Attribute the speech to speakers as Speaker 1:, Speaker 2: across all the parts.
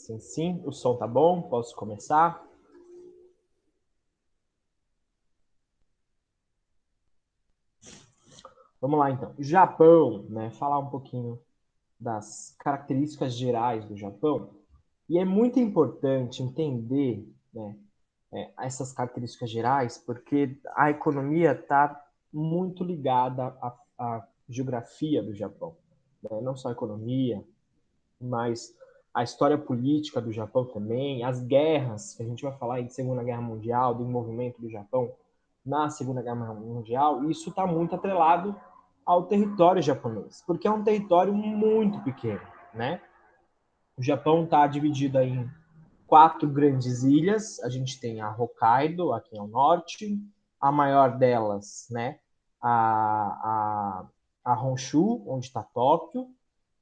Speaker 1: Sim, sim, o som tá bom? Posso começar? Vamos lá, então. Japão, né? Falar um pouquinho das características gerais do Japão. E é muito importante entender, né, essas características gerais, porque a economia está muito ligada à geografia do Japão, né? Não só a economia, mas a história política do Japão também, as guerras, que a gente vai falar aí de Segunda Guerra Mundial, do envolvimento do Japão na Segunda Guerra Mundial, isso está muito atrelado ao território japonês, porque é um território muito pequeno, né? O Japão está dividido em 4 grandes ilhas. A gente tem a Hokkaido, aqui ao norte, a maior delas, né? A Honshu, onde está Tóquio.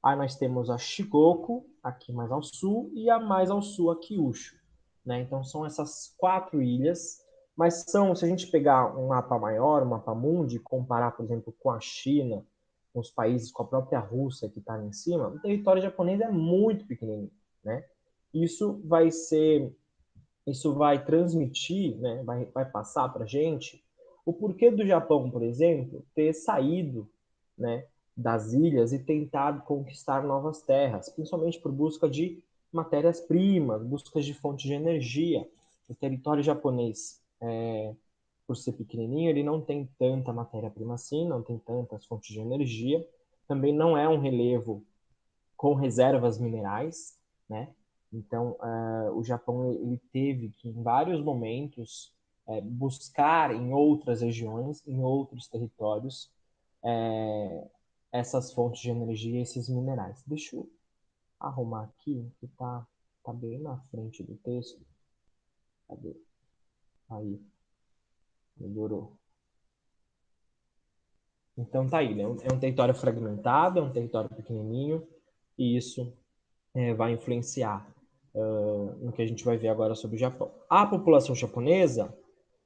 Speaker 1: Aí nós temos a Shikoku, aqui mais ao sul, e a mais ao sul, a Kyushu. Né? Então são essas 4 ilhas, mas são, se a gente pegar um mapa maior, um mapa mundi, comparar, por exemplo, com a China, com os países, com a própria Rússia que está ali em cima, o território japonês é muito pequenininho, né? Isso vai ser, isso vai transmitir, né? Vai passar para a gente o porquê do Japão, por exemplo, ter saído, né? Das ilhas e tentado conquistar novas terras, principalmente por busca de matérias-primas, busca de fontes de energia. O território japonês, por ser pequenininho, ele não tem tanta matéria-prima assim, não tem tantas fontes de energia. Também não é um relevo com reservas minerais, né? Então, o Japão ele teve que, em vários momentos, buscar em outras regiões, em outros territórios, é, essas fontes de energia, esses minerais. Deixa eu arrumar aqui, que tá bem na frente do texto. Cadê? Aí, melhorou. Então tá aí, né? É um território fragmentado, é um território pequenininho, e isso vai influenciar no que a gente vai ver agora sobre o Japão. A população japonesa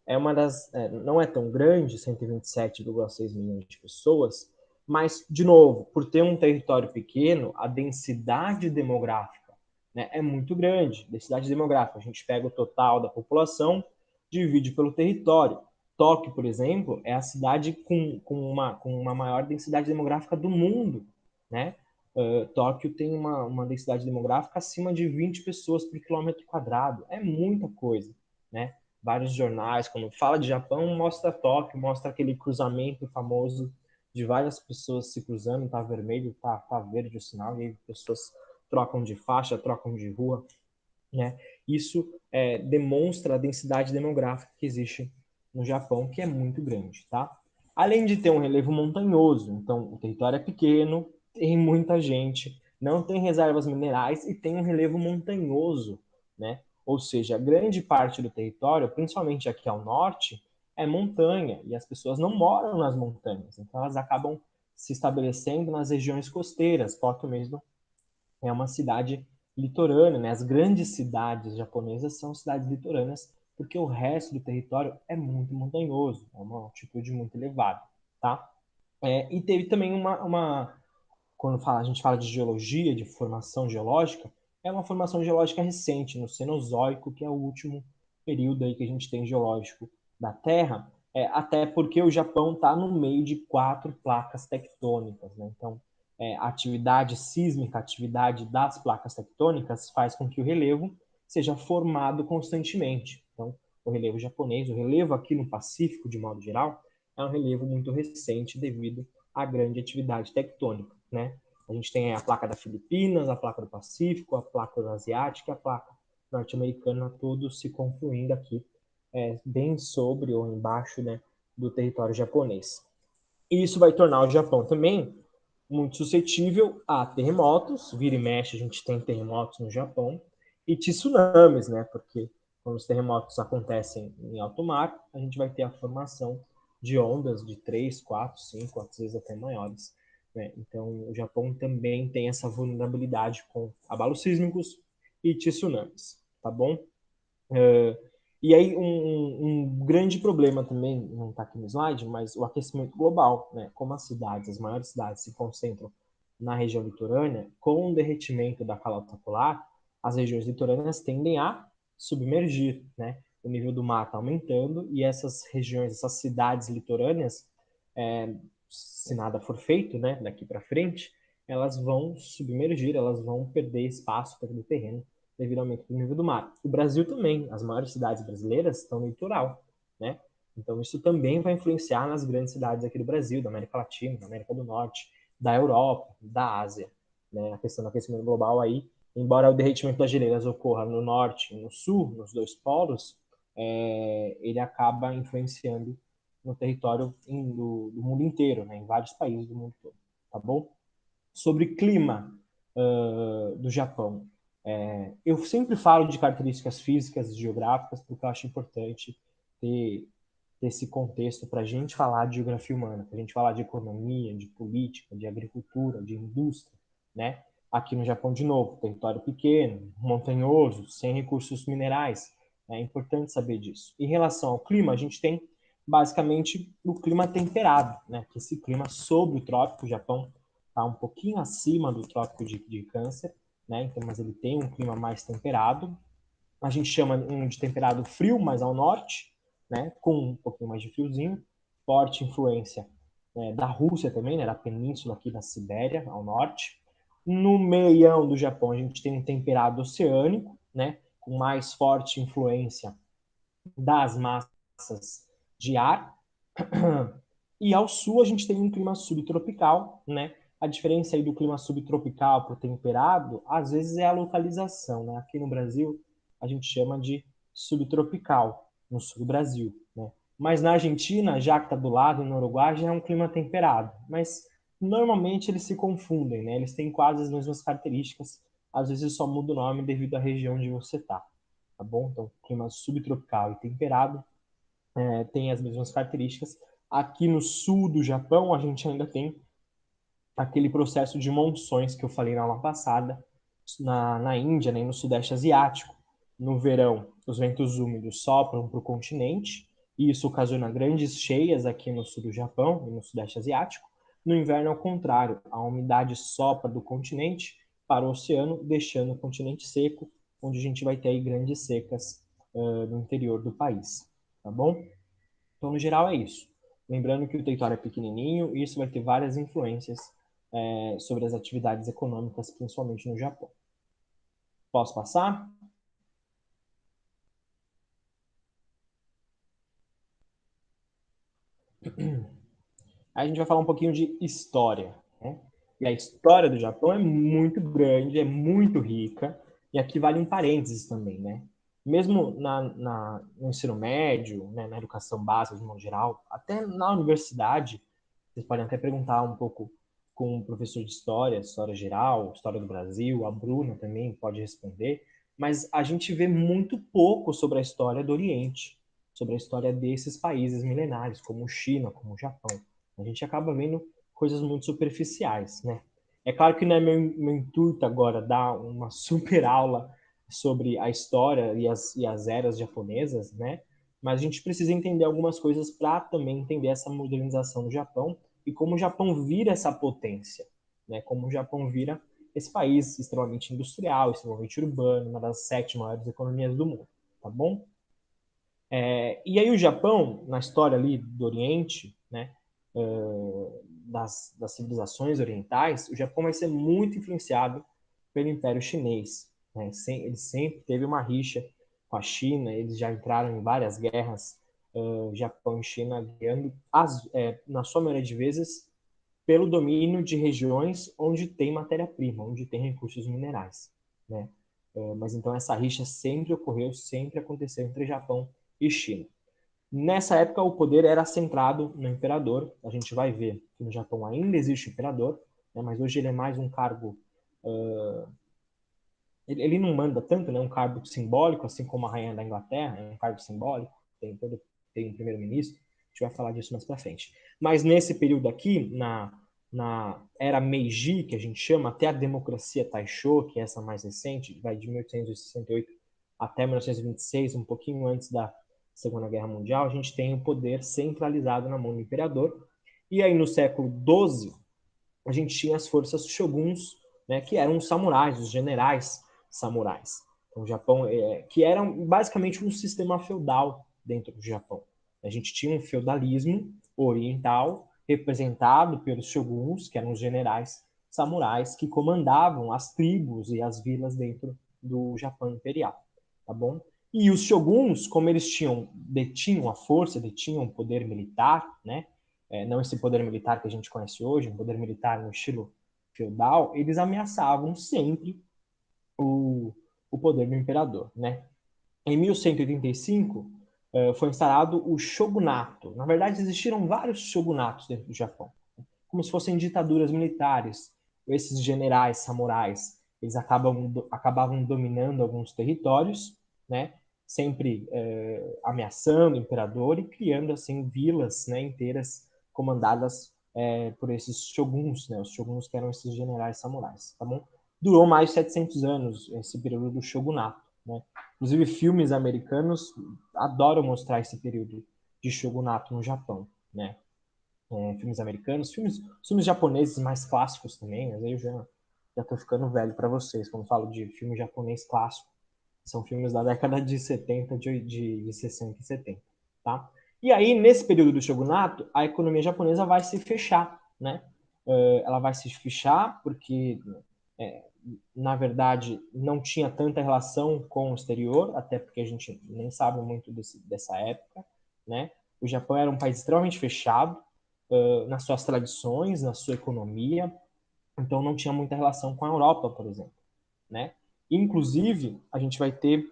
Speaker 1: é uma das, não é tão grande, 127,6 milhões de pessoas, mas, de novo, por ter um território pequeno, a densidade demográfica, né, é muito grande. Densidade demográfica, a gente pega o total da população, divide pelo território. Tóquio, por exemplo, é a cidade com uma maior densidade demográfica do mundo, né? Tóquio tem uma densidade demográfica acima de 20 pessoas por quilômetro quadrado. É muita coisa, né? Vários jornais, quando fala de Japão, mostra Tóquio, mostra aquele cruzamento famoso de várias pessoas se cruzando, tá vermelho, tá verde o sinal, e aí pessoas trocam de faixa, trocam de rua, né? Isso demonstra a densidade demográfica que existe no Japão, que é muito grande, tá? Além de ter um relevo montanhoso, então o território é pequeno, tem muita gente, não tem reservas minerais e tem um relevo montanhoso, né? Ou seja, grande parte do território, principalmente aqui ao norte, é montanha e as pessoas não moram nas montanhas, então elas acabam se estabelecendo nas regiões costeiras. Tóquio mesmo é uma cidade litorânea, né? As grandes cidades japonesas são cidades litorâneas, porque o resto do território é muito montanhoso, é uma altitude muito elevada, tá? E teve também quando a gente fala de geologia, de formação geológica, é uma formação geológica recente, no Cenozoico, que é o último período aí que a gente tem geológico da Terra, até porque o Japão está no meio de 4 placas tectônicas, né? Então, a atividade sísmica, a atividade das placas tectônicas faz com que o relevo seja formado constantemente. Então, o relevo japonês, o relevo aqui no Pacífico, de modo geral, é um relevo muito recente devido à grande atividade tectônica, né? A gente tem a placa da Filipinas, a placa do Pacífico, a placa asiática, a placa norte-americana, todos se confluindo aqui, bem sobre ou embaixo, né, do território japonês. E isso vai tornar o Japão também muito suscetível a terremotos. Vira e mexe, a gente tem terremotos no Japão e tsunamis, né? Porque quando os terremotos acontecem em alto mar, a gente vai ter a formação de ondas de 3, 4, 5, às vezes até maiores. Né? Então, o Japão também tem essa vulnerabilidade com abalos sísmicos e tsunamis, tá bom? E aí, um grande problema também, não está aqui no slide, mas o aquecimento global, né? Como as maiores cidades se concentram na região litorânea, com o derretimento da calota polar, as regiões litorâneas tendem a submergir, né? O nível do mar está aumentando e essas regiões, essas cidades litorâneas, se nada for feito, né, daqui para frente, elas vão submergir, elas vão perder espaço para aquele terreno devido ao aumento do nível do mar. O Brasil também, as maiores cidades brasileiras estão no litoral, né? Então isso também vai influenciar nas grandes cidades aqui do Brasil, da América Latina, da América do Norte, da Europa, da Ásia, né? A questão do aquecimento global aí, embora o derretimento das geleiras ocorra no norte e no sul, nos dois polos, ele acaba influenciando no território do mundo inteiro, né? Em vários países do mundo todo, tá bom? Sobre clima do Japão. Eu sempre falo de características físicas e geográficas porque eu acho importante ter esse contexto para a gente falar de geografia humana, para a gente falar de economia, de política, de agricultura, de indústria, né? Aqui no Japão, de novo, território pequeno, montanhoso, sem recursos minerais. É importante saber disso. Em relação ao clima, a gente tem basicamente o clima temperado, né? Que esse clima sobre o trópico, o Japão está um pouquinho acima do trópico de Câncer, né? Então, mas ele tem um clima mais temperado. A gente chama de temperado frio, mais ao norte, né? Com um pouquinho mais de friozinho. Forte influência da Rússia também, né? Da península aqui da Sibéria, ao norte. No meião do Japão, a gente tem um temperado oceânico, né? Com mais forte influência das massas de ar. E ao sul a gente tem um clima subtropical, né? A diferença aí do clima subtropical para o temperado, às vezes é a localização, né? Aqui no Brasil a gente chama de subtropical, no sul do Brasil, né? Mas na Argentina, já que está do lado, no Uruguai, já é um clima temperado. Mas normalmente eles se confundem, né? Eles têm quase as mesmas características. Às vezes só muda o nome devido à região onde você está, tá bom? Então, clima subtropical e temperado tem as mesmas características. Aqui no sul do Japão, a gente ainda tem aquele processo de monções que eu falei na aula passada, na Índia, né, no Sudeste Asiático. No verão, os ventos úmidos sopram para o continente, e isso ocasiona grandes cheias aqui no sul do Japão e no Sudeste Asiático. No inverno, ao contrário, a umidade sopra do continente para o oceano, deixando o continente seco, onde a gente vai ter aí grandes secas no interior do país. Tá bom? Então, no geral, é isso. Lembrando que o território é pequenininho e isso vai ter várias influências sobre as atividades econômicas, principalmente no Japão. Posso passar? Aí a gente vai falar um pouquinho de história, né? E a história do Japão é muito grande, é muito rica, e aqui vale um parênteses também, né? Mesmo no ensino médio, né, na educação básica de modo geral, até na universidade, vocês podem até perguntar um pouco com o professor de história, história geral, história do Brasil, a Bruna também pode responder, mas a gente vê muito pouco sobre a história do Oriente, sobre a história desses países milenares, como China, como o Japão. A gente acaba vendo coisas muito superficiais, né? É claro que não é meu intuito agora dar uma super aula sobre a história e as eras japonesas, né? Mas a gente precisa entender algumas coisas para também entender essa modernização do Japão e como o Japão vira essa potência, né? Como o Japão vira esse país extremamente industrial, extremamente urbano, uma das 7 maiores economias do mundo, tá bom? E aí o Japão, na história ali do Oriente, né, das civilizações orientais, o Japão vai ser muito influenciado pelo Império Chinês. Né? Ele sempre teve uma rixa com a China, eles já entraram em várias guerras, Japão e China, ganhando, na sua maioria de vezes, pelo domínio de regiões onde tem matéria-prima, onde tem recursos minerais. Né? Mas então essa rixa sempre ocorreu, sempre aconteceu entre Japão e China. Nessa época, o poder era centrado no imperador. A gente vai ver que no Japão ainda existe o imperador, né, mas hoje ele é mais um cargo. Ele não manda tanto, né, um cargo simbólico, assim como a rainha da Inglaterra, é um cargo simbólico, tem um primeiro-ministro. A gente vai falar disso mais para frente. Mas nesse período aqui, na era Meiji, que a gente chama, até a democracia Taisho, que é essa mais recente, vai de 1868 até 1926, um pouquinho antes da Segunda Guerra Mundial, a gente tem o poder centralizado na mão do imperador. E aí no século XII, a gente tinha as forças shoguns, né, que eram os samurais, os generais samurais. Então, o Japão, que era basicamente um sistema feudal dentro do Japão. A gente tinha um feudalismo oriental representado pelos shoguns, que eram os generais samurais que comandavam as tribos e as vilas dentro do Japão imperial, tá bom? E os shoguns, como eles detinham a força, detinham o poder militar, né? Não esse poder militar que a gente conhece hoje, um poder militar no estilo feudal, eles ameaçavam sempre o poder do imperador, né? Em 1185, foi instalado o shogunato. Na verdade, existiram vários shogunatos dentro do Japão, como se fossem ditaduras militares. Esses generais samurais, eles acabavam dominando alguns territórios, né? Sempre ameaçando o imperador e criando assim vilas, né, inteiras comandadas por esses shoguns, né? Os shoguns que eram esses generais samurais, tá bom? Durou mais de 700 anos esse período do shogunato, né? Inclusive filmes americanos adoram mostrar esse período de shogunato no Japão, né? Filmes americanos, filmes japoneses mais clássicos também, mas aí eu já tô ficando velho para vocês quando falo de filme japonês clássico. São filmes da década de 70, de 60 e 70, tá? E aí, nesse período do shogunato, a economia japonesa vai se fechar, né? Ela vai se fechar porque, é, na verdade, não tinha tanta relação com o exterior, até porque a gente nem sabe muito dessa época, né? O Japão era um país extremamente fechado, nas suas tradições, na sua economia, então não tinha muita relação com a Europa, por exemplo, né? Inclusive, a gente vai ter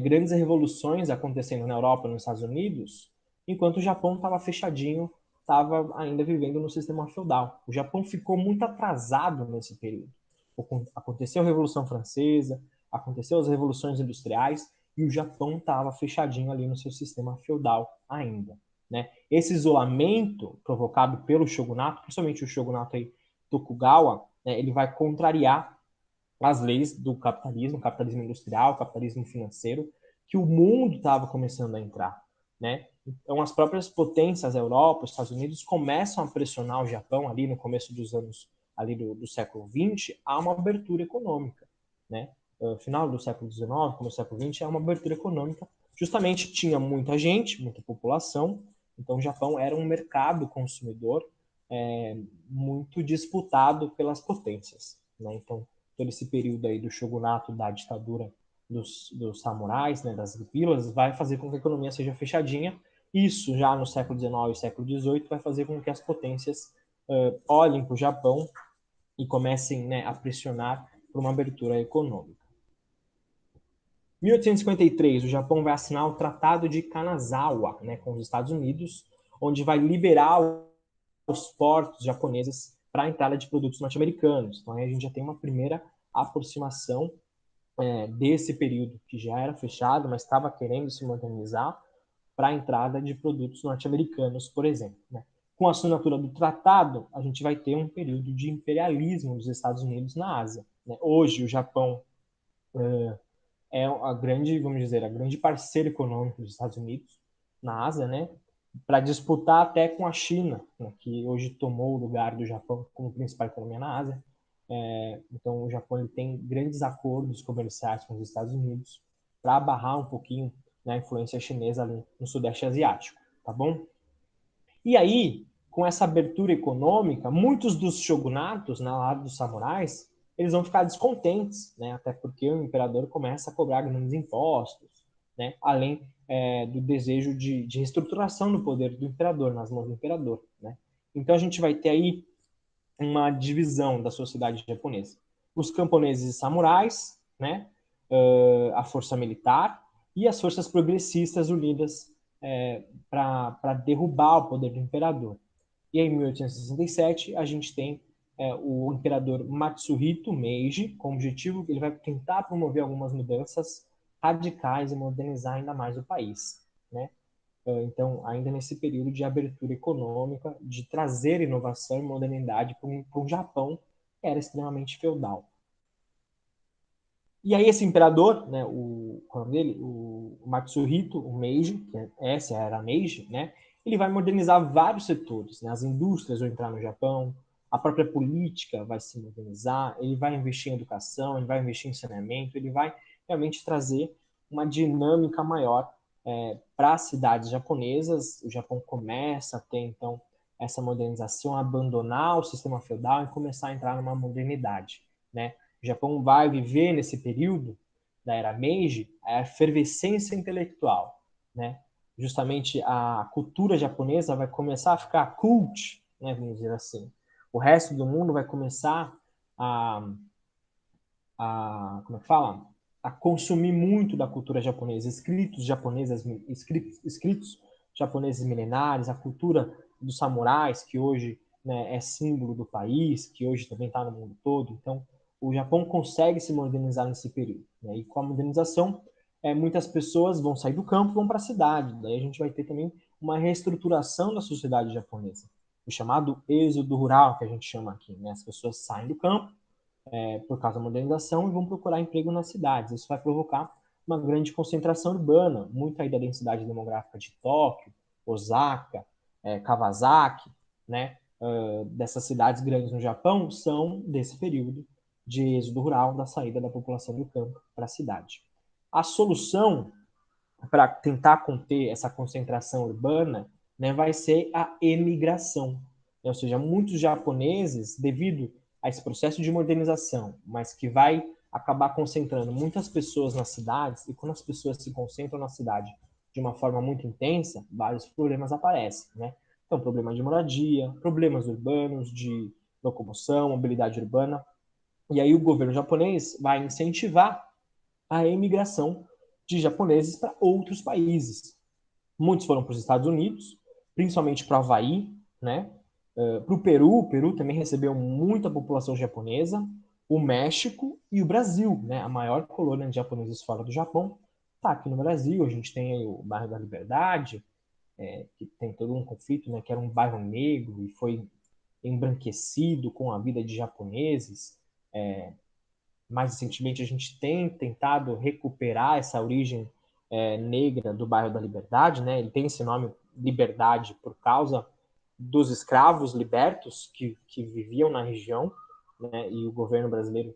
Speaker 1: grandes revoluções acontecendo na Europa, nos Estados Unidos, enquanto o Japão estava fechadinho, estava ainda vivendo no sistema feudal. O Japão ficou muito atrasado nesse período. Aconteceu a Revolução Francesa, aconteceu as revoluções industriais, e o Japão estava fechadinho ali no seu sistema feudal ainda, né? Esse isolamento provocado pelo shogunato, principalmente o shogunato aí, Tokugawa, né, ele vai contrariar as leis do capitalismo industrial, capitalismo financeiro, que o mundo estava começando a entrar, né? Então, as próprias potências, a Europa, os Estados Unidos, começam a pressionar o Japão ali no começo dos anos ali do século XX a uma abertura econômica, né? Final do século XIX, começo do século XX, é uma abertura econômica. Justamente tinha muita gente, muita população, então o Japão era um mercado consumidor muito disputado pelas potências, né? Então, todo esse período aí do shogunato, da ditadura dos samurais, né, das vilas, vai fazer com que a economia seja fechadinha. Isso já no século XIX e século XVIII vai fazer com que as potências olhem para o Japão e comecem, né, a pressionar por uma abertura econômica. Em 1853, o Japão vai assinar o Tratado de Kanazawa, né, com os Estados Unidos, onde vai liberar os portos japoneses para a entrada de produtos norte-americanos. Então, aí a gente já tem uma primeira aproximação desse período que já era fechado, mas estava querendo se modernizar para a entrada de produtos norte-americanos, por exemplo, né? Com a assinatura do tratado, a gente vai ter um período de imperialismo dos Estados Unidos na Ásia, né? Hoje, o Japão é a grande, vamos dizer, a grande parceira econômica dos Estados Unidos na Ásia, né? Para disputar até com a China, né? Que hoje tomou o lugar do Japão como principal economia na Ásia. Então, o Japão ele tem grandes acordos comerciais com os Estados Unidos para barrar um pouquinho, né, a influência chinesa ali no Sudeste Asiático, tá bom? E aí, com essa abertura econômica, muitos dos shogunatos, na lado dos samurais, eles vão ficar descontentes, né? Até porque o imperador começa a cobrar grandes impostos, né? Além do desejo de reestruturação do poder do imperador, nas mãos do imperador, né? Então a gente vai ter aí uma divisão da sociedade japonesa. Os camponeses e samurais, né? A força militar e as forças progressistas unidas para derrubar o poder do imperador. E aí, em 1867, a gente tem o imperador Matsuhito Meiji, com o objetivo que ele vai tentar promover algumas mudanças radicais e modernizar ainda mais o país, né? Então, ainda nesse período de abertura econômica, de trazer inovação e modernidade para um Japão que era extremamente feudal. E aí esse imperador, né, qual é o nome dele? O Matsuhito, o Meiji, essa era a Meiji, né? Ele vai modernizar vários setores, né? As indústrias vão entrar no Japão, a própria política vai se modernizar, ele vai investir em educação, ele vai investir em saneamento, ele vai realmente trazer uma dinâmica maior para as cidades japonesas. O Japão começa a ter, então, essa modernização, abandonar o sistema feudal e começar a entrar numa modernidade, né? O Japão vai viver nesse período da era Meiji a efervescência intelectual, né? Justamente a cultura japonesa vai começar a ficar cult, né, vamos dizer assim. O resto do mundo vai começar como é que fala? A consumir muito da cultura japonesa, escritos japoneses milenares, a cultura dos samurais, que hoje, né, é símbolo do país, que hoje também está no mundo todo. Então, o Japão consegue se modernizar nesse período, né? E com a modernização, muitas pessoas vão sair do campo e vão para a cidade. Daí a gente vai ter também uma reestruturação da sociedade japonesa, o chamado êxodo rural, que a gente chama aqui, né? As pessoas saem do campo por causa da modernização e vão procurar emprego nas cidades. Isso vai provocar uma grande concentração urbana, muito aí da densidade demográfica de Tóquio, Osaka, Kawasaki, né? Dessas cidades grandes no Japão, são desse período de êxodo rural, da saída da população do campo para a cidade. A solução para tentar conter essa concentração urbana, né, vai ser a emigração. Ou seja, muitos japoneses, devido a esse processo de modernização, mas que vai acabar concentrando muitas pessoas nas cidades, e quando as pessoas se concentram na cidade de uma forma muito intensa, vários problemas aparecem, né? Então, problema de moradia, problemas urbanos, de locomoção, mobilidade urbana. E aí o governo japonês vai incentivar a emigração de japoneses para outros países. Muitos foram para os Estados Unidos, principalmente para o Havaí, né? Para o Peru também recebeu muita população japonesa, o México e o Brasil, né? A maior colônia de japoneses fora do Japão está aqui no Brasil. A gente tem aí o bairro da Liberdade, que tem todo um conflito, né? Que era um bairro negro e foi embranquecido com a vida de japoneses. Mais recentemente, a gente tem tentado recuperar essa origem negra do bairro da Liberdade, né? Ele tem esse nome Liberdade por causa dos escravos libertos que viviam na região, né? E o governo brasileiro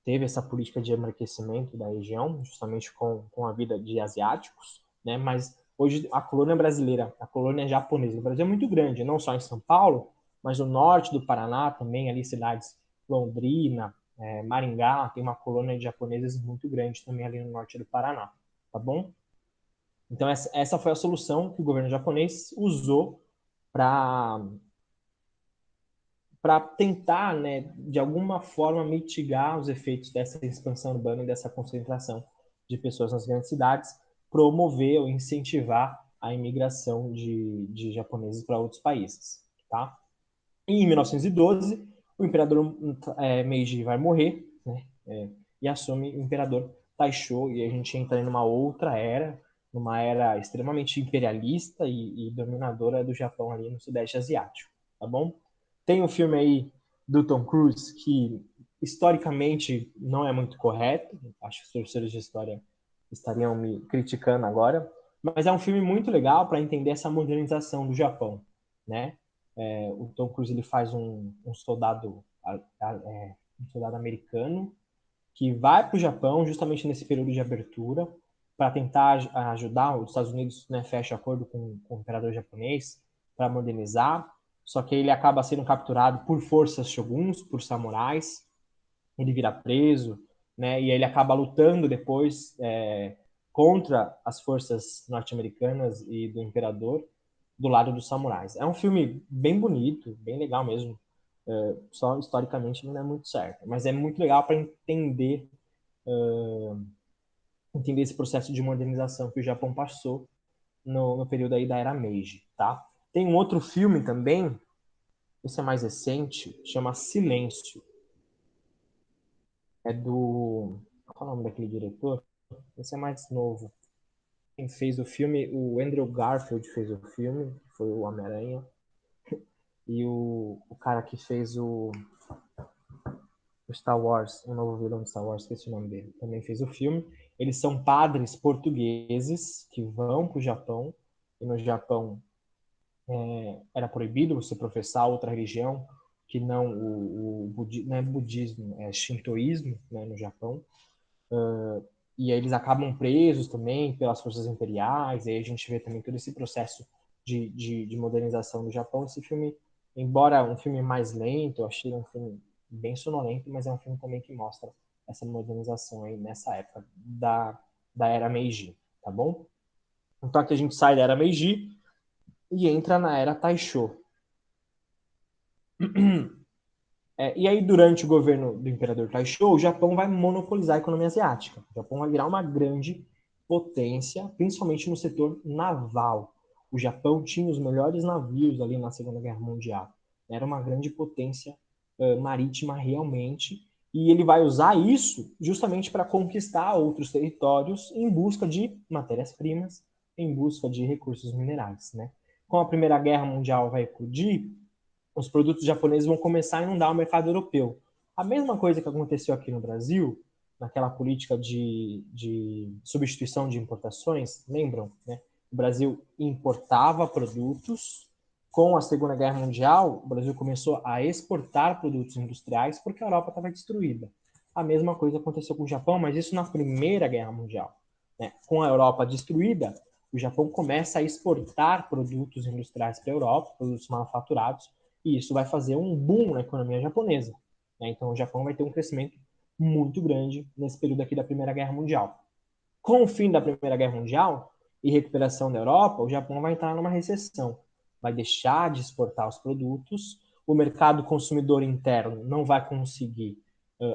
Speaker 1: teve essa política de embranquecimento da região, justamente com a vida de asiáticos, né? Mas hoje a colônia brasileira, a colônia japonesa no Brasil é muito grande, não só em São Paulo, mas no norte do Paraná também, ali cidades Londrina, Maringá, tem uma colônia de japoneses muito grande também ali no norte do Paraná, tá bom? Então essa foi a solução que o governo japonês usou para tentar, né, de alguma forma mitigar os efeitos dessa expansão urbana e dessa concentração de pessoas nas grandes cidades, promover ou incentivar a imigração de japoneses para outros países, tá? E em 1912, o imperador Meiji vai morrer, né, e assume o imperador Taisho, e a gente entra em uma outra era, numa era extremamente imperialista e dominadora do Japão ali no Sudeste Asiático, tá bom? Tem um filme aí do Tom Cruise que historicamente não é muito correto, acho que os professores de história estariam me criticando agora, mas é um filme muito legal para entender essa modernização do Japão, né? O Tom Cruise ele faz um soldado americano que vai para o Japão justamente nesse período de abertura para tentar ajudar os Estados Unidos, né, fecha acordo com o imperador japonês para modernizar, só que ele acaba sendo capturado por forças shoguns, por samurais, ele vira preso, né, e ele acaba lutando depois contra as forças norte-americanas e do imperador do lado dos samurais. É um filme bem bonito, bem legal mesmo. Só historicamente não é muito certo, mas é muito legal para entender esse processo de modernização que o Japão passou no período aí da era Meiji, tá? Tem um outro filme também, esse é mais recente, chama Silêncio. É do... Qual é o nome daquele diretor? Esse é mais novo. Quem fez o filme, o Andrew Garfield fez o filme, que foi o Homem-Aranha. E o cara que fez o Star Wars, o novo vilão de Star Wars, esqueci o nome dele, também fez o filme. Eles são padres portugueses que vão para o Japão, e no Japão era proibido você professar outra religião que não não é budismo, é shintoísmo, né, no Japão. E aí eles acabam presos também pelas forças imperiais, e aí a gente vê também todo esse processo de modernização do Japão. Esse filme, embora um filme mais lento, eu achei um filme bem sonolento, mas é um filme também que mostra essa modernização aí nessa época da era Meiji, tá bom? Então aqui a gente sai da era Meiji e entra na era Taisho. E aí, durante o governo do imperador Taisho, o Japão vai monopolizar a economia asiática. O Japão vai virar uma grande potência, principalmente no setor naval. O Japão tinha os melhores navios ali na Segunda Guerra Mundial. Era uma grande potência marítima realmente. E ele vai usar isso justamente para conquistar outros territórios em busca de matérias-primas, em busca de recursos minerais. Né? Com a Primeira Guerra Mundial vai eclodir, os produtos japoneses vão começar a inundar o mercado europeu. A mesma coisa que aconteceu aqui no Brasil, naquela política de substituição de importações, lembram? Né? O Brasil importava produtos. Com a Segunda Guerra Mundial, o Brasil começou a exportar produtos industriais porque a Europa estava destruída. A mesma coisa aconteceu com o Japão, mas isso na Primeira Guerra Mundial. Né? Com a Europa destruída, o Japão começa a exportar produtos industriais para a Europa, produtos manufaturados, e isso vai fazer um boom na economia japonesa. Né? Então, o Japão vai ter um crescimento muito grande nesse período aqui da Primeira Guerra Mundial. Com o fim da Primeira Guerra Mundial e recuperação da Europa, o Japão vai entrar numa recessão. Vai deixar de exportar os produtos, o mercado consumidor interno não vai conseguir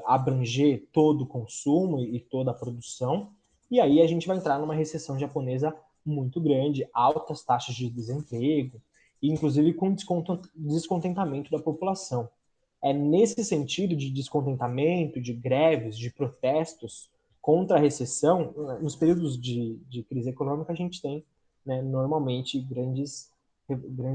Speaker 1: abranger todo o consumo e toda a produção, e aí a gente vai entrar numa recessão japonesa muito grande, altas taxas de desemprego, e inclusive com descontentamento da população. É nesse sentido de descontentamento, de greves, de protestos contra a recessão, nos períodos de crise econômica a gente tem, né, normalmente grandes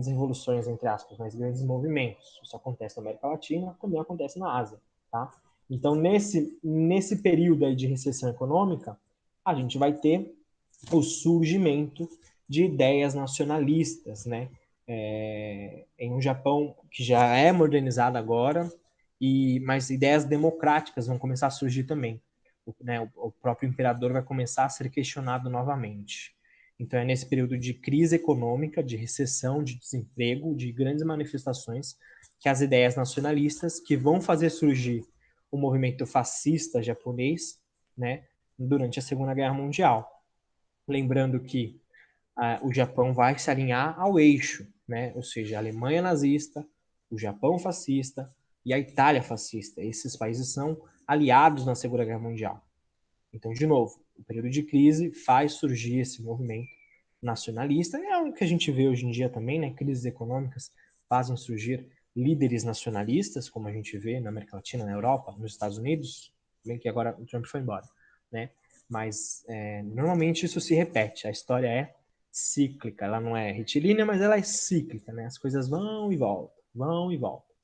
Speaker 1: revoluções, entre aspas, mas grandes movimentos. Isso acontece na América Latina, também acontece na Ásia. Tá? Então, nesse período aí de recessão econômica, a gente vai ter o surgimento de ideias nacionalistas, né? Em um Japão que já é modernizado agora, mas ideias democráticas vão começar a surgir também. O próprio imperador vai começar a ser questionado novamente. Então é nesse período de crise econômica, de recessão, de desemprego, de grandes manifestações, que as ideias nacionalistas que vão fazer surgir o movimento fascista japonês, né, durante a Segunda Guerra Mundial. Lembrando que o Japão vai se alinhar ao eixo, né? Ou seja, a Alemanha nazista, o Japão fascista e a Itália fascista. Esses países são aliados na Segunda Guerra Mundial. Então, de novo, o período de crise faz surgir esse movimento nacionalista. É o que a gente vê hoje em dia também, né? Crises econômicas fazem surgir líderes nacionalistas, como a gente vê na América Latina, na Europa, nos Estados Unidos, bem que agora o Trump foi embora, né? Mas normalmente isso se repete. A história é cíclica, ela não é retilínea, mas ela é cíclica, né? As coisas vão e voltam, vão e voltam.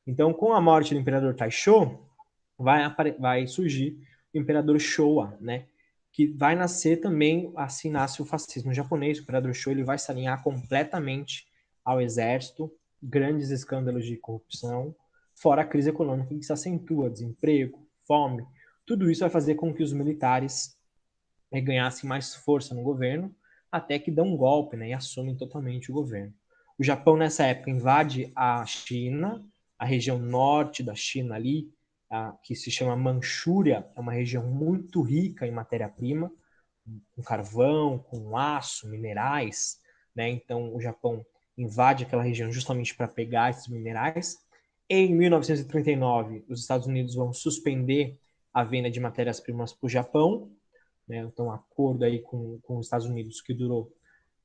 Speaker 1: Então, com a morte do imperador Taisho, vai surgir o imperador Showa, né? Que vai nascer também, assim nasce o fascismo japonês. O imperador Showa ele vai se alinhar completamente ao exército, grandes escândalos de corrupção, fora a crise econômica que se acentua, desemprego, fome. Tudo isso vai fazer com que os militares ganhassem mais força no governo, até que dão um golpe, né, e assumem totalmente o governo. O Japão, nessa época, invade a China, a região norte da China ali, que se chama Manchúria, é uma região muito rica em matéria-prima, com carvão, com aço, minerais, né? Então o Japão invade aquela região justamente para pegar esses minerais. Em 1939, os Estados Unidos vão suspender a venda de matérias-primas para o Japão, né? Então, um acordo aí com os Estados Unidos que durou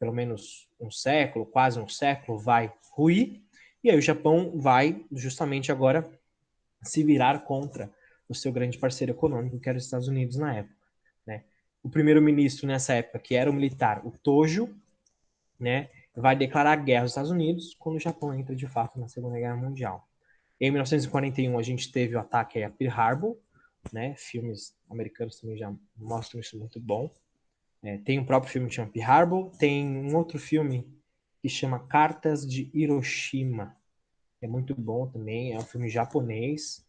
Speaker 1: pelo menos um século, quase um século, vai ruir. E aí o Japão vai justamente agora se virar contra o seu grande parceiro econômico, que era os Estados Unidos na época. Né? O primeiro-ministro nessa época, que era o militar, o Tojo, né, vai declarar guerra aos Estados Unidos quando o Japão entra de fato na Segunda Guerra Mundial. Em 1941 a gente teve o ataque a Pearl Harbor, né? Filmes americanos também já mostram isso muito bom. Tem um próprio filme que chama Pearl Harbor, tem um outro filme que chama Cartas de Hiroshima, é muito bom também, é um filme japonês,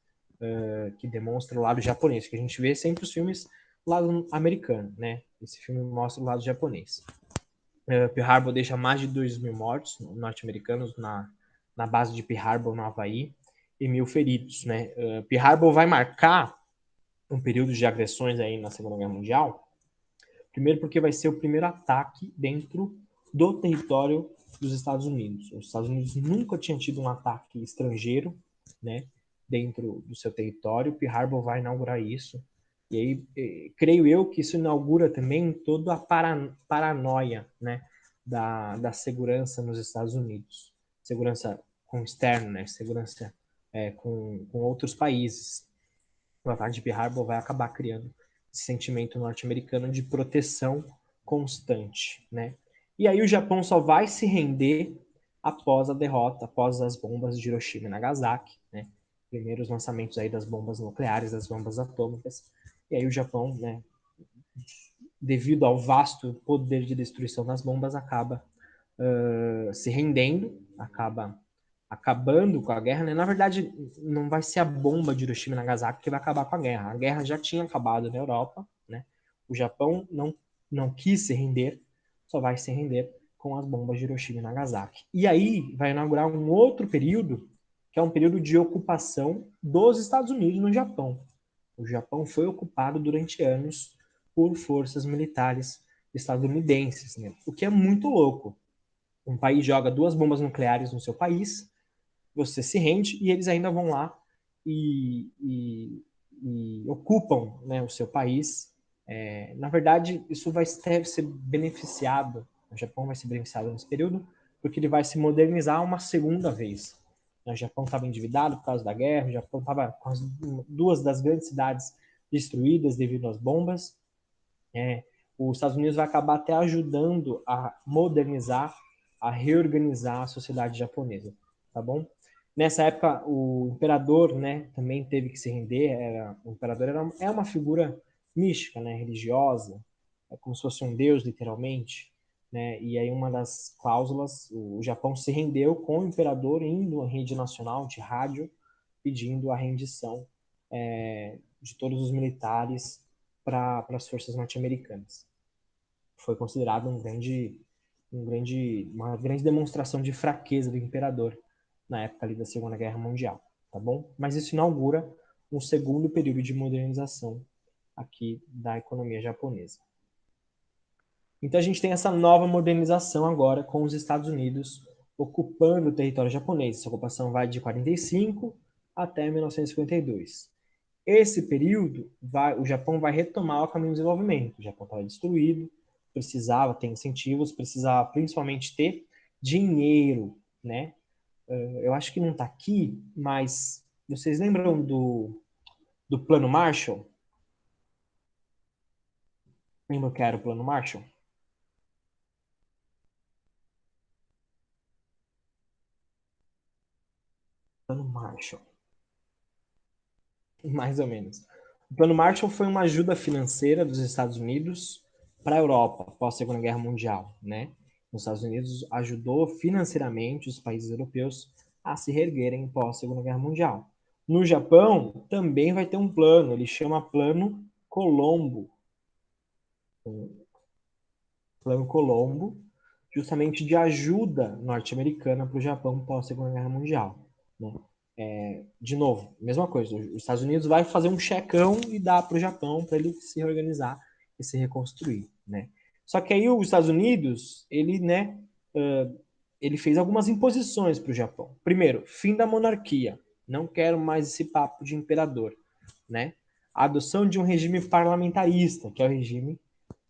Speaker 1: que demonstra o lado japonês, que a gente vê sempre os filmes do lado americano, né? Esse filme mostra o lado japonês. Pearl Harbor deixa mais de 2.000 mortos norte-americanos na base de Pearl Harbor, no Havaí, e 1.000 feridos, né? Pearl Harbor vai marcar um período de agressões aí na Segunda Guerra Mundial, primeiro porque vai ser o primeiro ataque dentro do território dos Estados Unidos. Os Estados Unidos nunca tinham tido um ataque estrangeiro, né, dentro do seu território. Pearl Harbor vai inaugurar isso. E aí, creio eu que isso inaugura também toda a paranoia, né, da segurança nos Estados Unidos. Segurança com externo, né, segurança com outros países. O ataque de Pearl Harbor vai acabar criando esse sentimento norte-americano de proteção constante, né? E aí o Japão só vai se render após a derrota, após as bombas de Hiroshima e Nagasaki, né? Primeiros lançamentos aí das bombas nucleares, das bombas atômicas. E aí o Japão, né, devido ao vasto poder de destruição das bombas, acaba se rendendo, acaba acabando com a guerra, né? Na verdade, não vai ser a bomba de Hiroshima e Nagasaki que vai acabar com a guerra. A guerra já tinha acabado na Europa, né? O Japão não quis se render, só vai se render com as bombas de Hiroshima e Nagasaki. E aí vai inaugurar um outro período, que é um período de ocupação dos Estados Unidos no Japão. O Japão foi ocupado durante anos por forças militares estadunidenses, né? O que é muito louco. Um país joga 2 bombas nucleares no seu país, você se rende e eles ainda vão lá e ocupam, né, o seu país. Na verdade, isso deve ser beneficiado, o Japão vai ser beneficiado nesse período, porque ele vai se modernizar uma segunda vez. O Japão estava endividado por causa da guerra, o Japão estava com as 2 das grandes cidades destruídas devido às bombas. Os Estados Unidos vai acabar até ajudando a modernizar, a reorganizar a sociedade japonesa, tá bom? Nessa época, o imperador, né, também teve que se render. O imperador é uma figura mística, né, religiosa, é como se fosse um deus, literalmente, né? E aí uma das cláusulas, o Japão se rendeu com o imperador indo à rede nacional de rádio pedindo a rendição de todos os militares para as forças norte-americanas. Foi considerado uma grande demonstração de fraqueza do imperador na época ali da Segunda Guerra Mundial, tá bom? Mas isso inaugura um segundo período de modernização aqui da economia japonesa. Então a gente tem essa nova modernização agora com os Estados Unidos ocupando o território japonês. Essa ocupação vai de 45 até 1952. Esse período, o Japão vai retomar o caminho do desenvolvimento. O Japão estava destruído, precisava ter incentivos, precisava principalmente ter dinheiro, né? Eu acho que não está aqui, mas vocês lembram do Plano Marshall? Lembra que era o Plano Marshall? Plano Marshall, mais ou menos. O Plano Marshall foi uma ajuda financeira dos Estados Unidos para a Europa após a Segunda Guerra Mundial, né? Os Estados Unidos ajudou financeiramente os países europeus a se reerguerem após a Segunda Guerra Mundial. No Japão também vai ter um plano, ele chama Plano Colombo. Plano Colombo, justamente de ajuda norte-americana para o Japão após a Segunda Guerra Mundial, né? De novo, mesma coisa. Os Estados Unidos vai fazer um checão e dar para o Japão para ele se reorganizar e se reconstruir, né? Só que aí os Estados Unidos, ele, né, ele fez algumas imposições para o Japão. Primeiro, fim da monarquia. Não quero mais esse papo de imperador, né? A adoção de um regime parlamentarista, que é o regime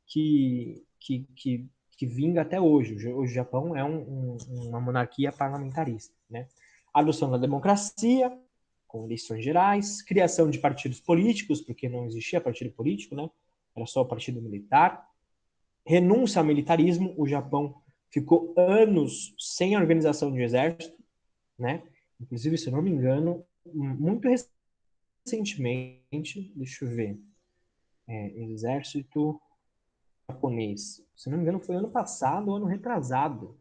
Speaker 1: que, que, que, que vinga até hoje. O Japão é uma monarquia parlamentarista, né? A adoção da democracia, com eleições gerais, criação de partidos políticos, porque não existia partido político, né? Era só o partido militar. Renúncia ao militarismo, o Japão ficou anos sem organização de exército, né? Inclusive, se eu não me engano, muito recentemente, deixa eu ver, exército japonês. Se não me engano, foi ano passado ou ano retrasado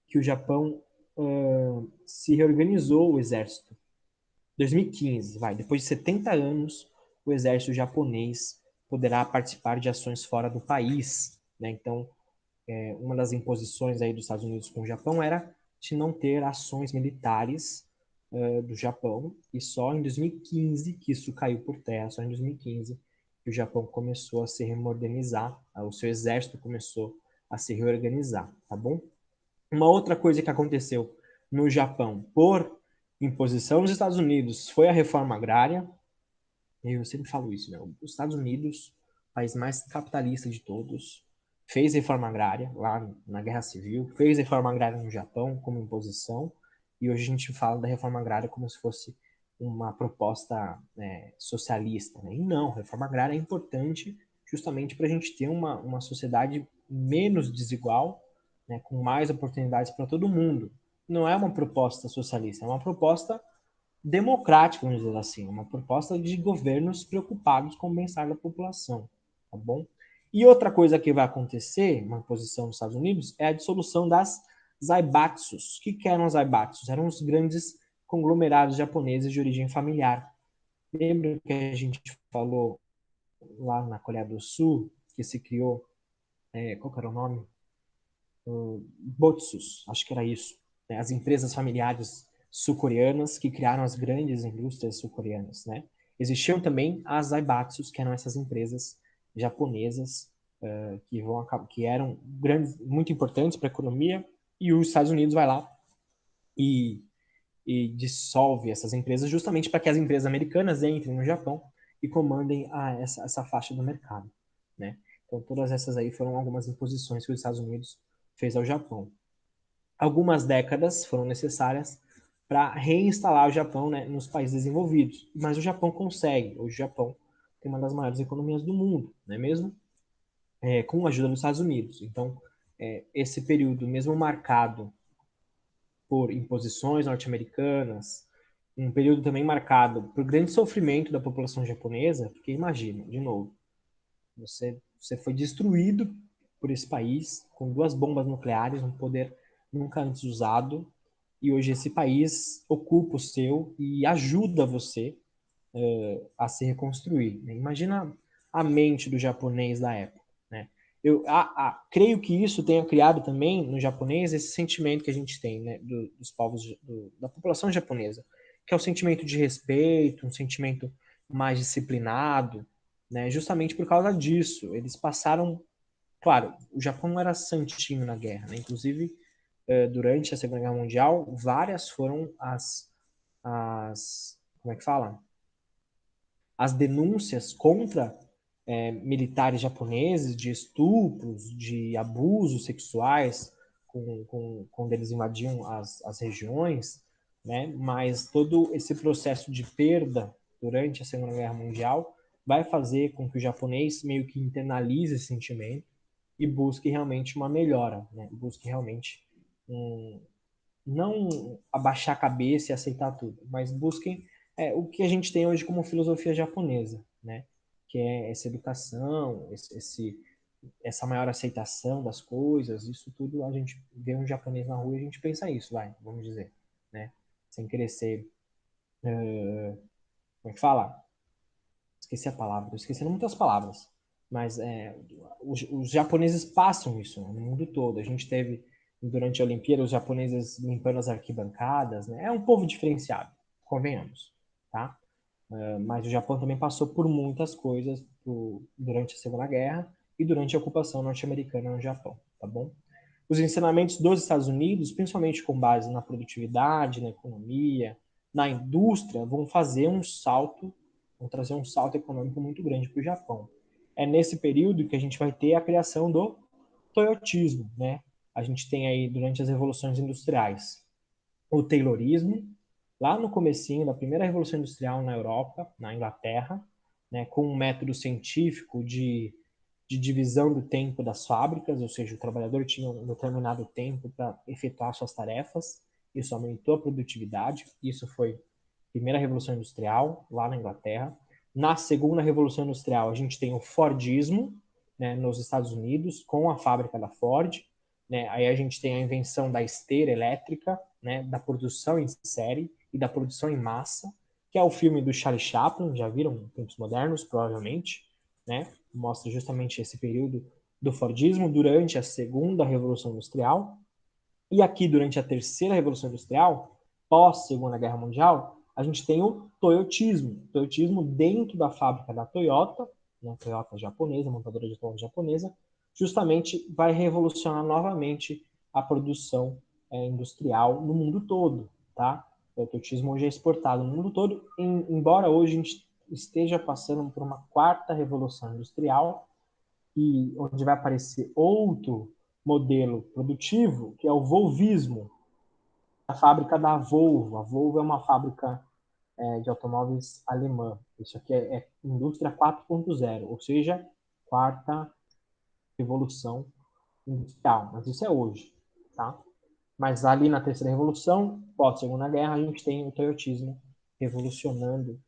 Speaker 1: que o Japão se reorganizou o exército. 2015, depois de 70 anos, o exército japonês poderá participar de ações fora do país, né? Então, uma das imposições aí dos Estados Unidos com o Japão era de não ter ações militares do Japão, e só em 2015 que isso caiu por terra, só em 2015 que o Japão começou a se remodernizar, o seu exército começou a se reorganizar, tá bom? Uma outra coisa que aconteceu no Japão por imposição dos Estados Unidos foi a reforma agrária. Eu sempre falo isso, né? Os Estados Unidos, o país mais capitalista de todos, fez reforma agrária lá na Guerra Civil, fez reforma agrária no Japão como imposição, e hoje a gente fala da reforma agrária como se fosse uma proposta, né, socialista, né? E não, a reforma agrária é importante justamente para a gente ter uma sociedade menos desigual, né, com mais oportunidades para todo mundo. Não é uma proposta socialista, é uma proposta democrática, vamos dizer assim, uma proposta de governos preocupados com o bem-estar da população, tá bom? E outra coisa que vai acontecer, uma posição nos Estados Unidos, é a dissolução das zaibatsus. O que eram as zaibatsus? Eram os grandes conglomerados japoneses de origem familiar. Lembra que a gente falou lá na Coreia do Sul, que se criou, qual que era o nome? Botsus, acho que era isso, né? As empresas familiares sul-coreanas que criaram as grandes indústrias sul-coreanas, né? Existiam também as Zaibatsus, que eram essas empresas japonesas que eram grandes, muito importantes para a economia, e os Estados Unidos vai lá e, e dissolve essas empresas justamente para que as empresas americanas entrem no Japão e comandem essa faixa do mercado, né? Então todas essas aí foram algumas imposições que os Estados Unidos fez ao Japão. Algumas décadas foram necessárias para reinstalar o Japão, né, nos países desenvolvidos. Mas o Japão consegue. Hoje o Japão tem uma das maiores economias do mundo, não é mesmo? Com a ajuda dos Estados Unidos. Então, esse período, mesmo marcado por imposições norte-americanas, um período também marcado por grande sofrimento da população japonesa, porque imagina, de novo, você foi destruído por esse país com duas bombas nucleares, um poder nunca antes usado, e hoje esse país ocupa o seu e ajuda você a se reconstruir. Né? Imagina a mente do japonês da época. Né? Creio que isso tenha criado também no japonês esse sentimento que a gente tem, né, dos povos, da população japonesa, que é o sentimento de respeito, um sentimento mais disciplinado, né, justamente por causa disso. Eles passaram, claro, o Japão não era santinho na guerra, né? Inclusive, durante a Segunda Guerra Mundial, várias foram como é que fala? As denúncias contra militares japoneses de estupros, de abusos sexuais, quando eles invadiam as regiões, né? Mas todo esse processo de perda durante a Segunda Guerra Mundial vai fazer com que o japonês meio que internalize esse sentimento e busque realmente uma melhora, né? Busque realmente não abaixar a cabeça e aceitar tudo, mas busquem o que a gente tem hoje como filosofia japonesa, né? Que é essa educação, essa maior aceitação das coisas, isso tudo a gente vê um japonês na rua e a gente pensa isso, vamos dizer, né? Sem querer ser, como é que fala? Esqueci a palavra, estou esquecendo muitas palavras, mas os japoneses passam isso, né, no mundo todo. A gente teve, durante a Olimpíada, os japoneses limpando as arquibancadas, né? É um povo diferenciado, convenhamos, tá? Mas o Japão também passou por muitas coisas durante a Segunda Guerra e durante a ocupação norte-americana no Japão, tá bom? Os ensinamentos dos Estados Unidos, principalmente com base na produtividade, na economia, na indústria, vão trazer um salto econômico muito grande para o Japão. É nesse período que a gente vai ter a criação do toyotismo, né? A gente tem aí, durante as revoluções industriais, o Taylorismo, lá no comecinho da primeira revolução industrial na Europa, na Inglaterra, né, com um método científico de divisão do tempo das fábricas, ou seja, o trabalhador tinha um determinado tempo para efetuar suas tarefas, isso aumentou a produtividade, isso foi a primeira revolução industrial, lá na Inglaterra. Na segunda revolução industrial, a gente tem o Fordismo, né, nos Estados Unidos, com a fábrica da Ford, né, aí a gente tem a invenção da esteira elétrica, né, da produção em série e da produção em massa, que é o filme do Charlie Chaplin, já viram Tempos Modernos, provavelmente, né? Mostra justamente esse período do Fordismo durante a segunda Revolução Industrial. E aqui, durante a terceira Revolução Industrial, pós-Segunda Guerra Mundial, a gente tem o Toyotismo. O Toyotismo dentro da fábrica da Toyota, né, Toyota japonesa, montadora de automóveis japonesa, justamente vai revolucionar novamente a produção industrial no mundo todo, tá? O toyotismo hoje é exportado no mundo todo, embora hoje a gente esteja passando por uma quarta revolução industrial, e onde vai aparecer outro modelo produtivo, que é o volvismo, a fábrica da Volvo. A Volvo é uma fábrica de automóveis alemã. Isso aqui é indústria 4.0, ou seja, quarta revolução industrial. Mas isso é hoje, tá? Mas ali na terceira revolução, pós-segunda guerra, a gente tem o toyotismo revolucionando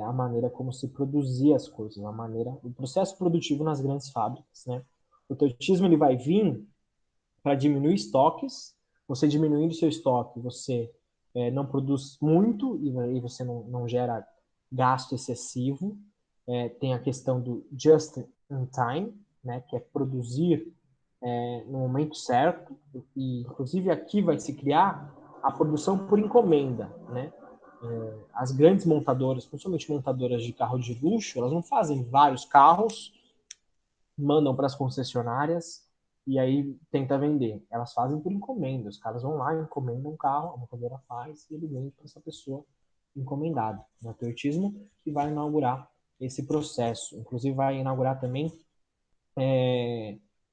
Speaker 1: a maneira como se produzia as coisas, a maneira, o processo produtivo nas grandes fábricas, né? O toyotismo ele vai vir para diminuir estoques. Você diminuindo seu estoque, você não produz muito e aí você não gera gasto excessivo. Tem a questão do just in time, né, que é produzir no momento certo, e inclusive aqui vai se criar a produção por encomenda, né? As grandes montadoras, principalmente montadoras de carro de luxo, elas não fazem vários carros, mandam para as concessionárias e aí tenta vender. Elas fazem por encomenda, os caras vão lá, encomendam um carro, a montadora faz e ele vende para essa pessoa encomendada. O Toyotismo que vai inaugurar esse processo, inclusive vai inaugurar também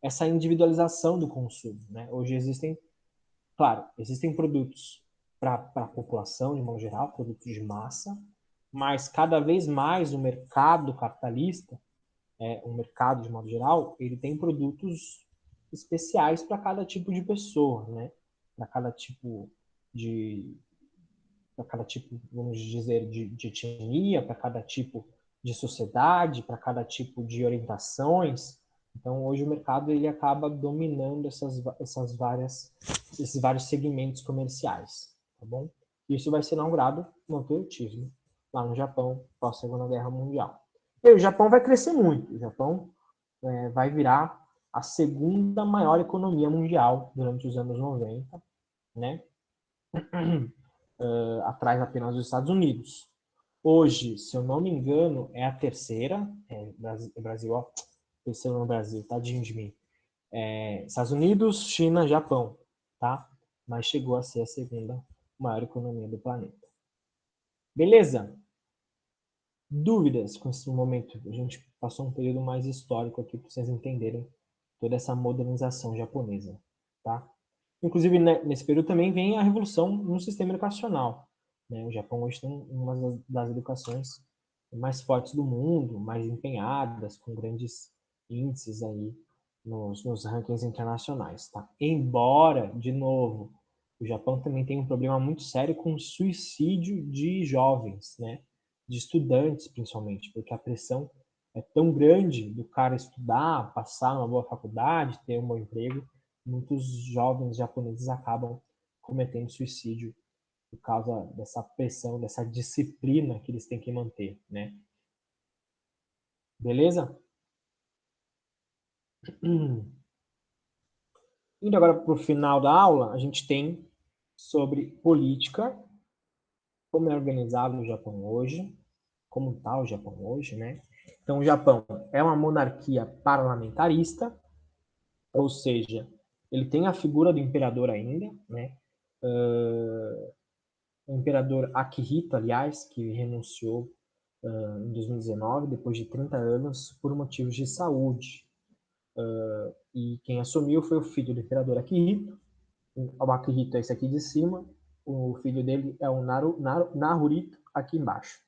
Speaker 1: essa individualização do consumo, né? Hoje existem, claro, existem produtos para a população de modo geral, produtos de massa, mas cada vez mais o mercado capitalista, o mercado de modo geral, ele tem produtos especiais para cada tipo de pessoa, né? Para cada tipo de, para cada tipo, vamos dizer, de etnia, para cada tipo de sociedade, para cada tipo de orientações. Então, hoje o mercado ele acaba dominando esses vários segmentos comerciais, tá bom? Isso vai ser inaugurado no Toyotismo, lá no Japão, pós Segunda Guerra Mundial. E o Japão vai crescer muito. O Japão vai virar a segunda maior economia mundial durante os anos 90, né? Atrás apenas dos Estados Unidos. Hoje, se eu não me engano, é a terceira, Brasil, ó, terceiro no Brasil, tadinho de mim. Estados Unidos, China, Japão, tá? Mas chegou a ser a segunda maior economia do planeta. Beleza? Dúvidas com esse momento? A gente passou um período mais histórico aqui para vocês entenderem toda essa modernização japonesa, tá? Inclusive, né, nesse período também vem a revolução no sistema educacional, né? O Japão hoje tem uma das educações mais fortes do mundo, mais empenhadas, com grandes índices aí nos rankings internacionais, tá? Embora, de novo, o Japão também tem um problema muito sério com suicídio de jovens, né? De estudantes, principalmente, porque a pressão é tão grande do cara estudar, passar numa boa faculdade, ter um bom emprego, muitos jovens japoneses acabam cometendo suicídio por causa dessa pressão, dessa disciplina que eles têm que manter, né? Beleza? Indo agora para o final da aula, a gente tem sobre política, como é organizado o Japão hoje, como está o Japão hoje, né? Então, o Japão é uma monarquia parlamentarista, ou seja, ele tem a figura do imperador ainda, né? O imperador Akihito, aliás, que renunciou em 2019, depois de 30 anos, por motivos de saúde. E quem assumiu foi o filho do imperador Akihito. O Akihito é esse aqui de cima, o filho dele é o Naruhito aqui embaixo,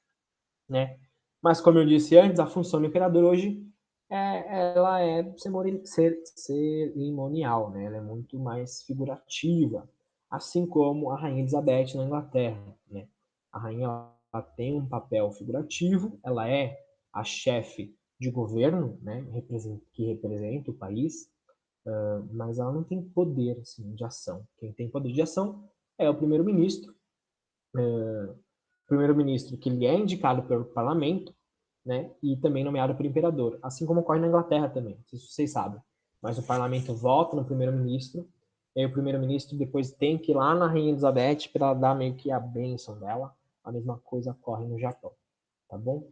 Speaker 1: né? Mas como eu disse antes, a função do imperador hoje ela é cerimonial, né? Ela é muito mais figurativa, assim como a rainha Elizabeth na Inglaterra, né? A rainha ela tem um papel figurativo, ela é a chefe de governo, né? Que representa o país, mas ela não tem poder assim, de ação. Quem tem poder de ação é o primeiro-ministro, que ele é indicado pelo parlamento, né, e também nomeado pelo imperador, assim como ocorre na Inglaterra também, não sei se vocês sabem. Mas o parlamento vota no primeiro-ministro, e aí o primeiro-ministro depois tem que ir lá na Rainha Elizabeth para dar meio que a bênção dela. A mesma coisa ocorre no Japão, tá bom?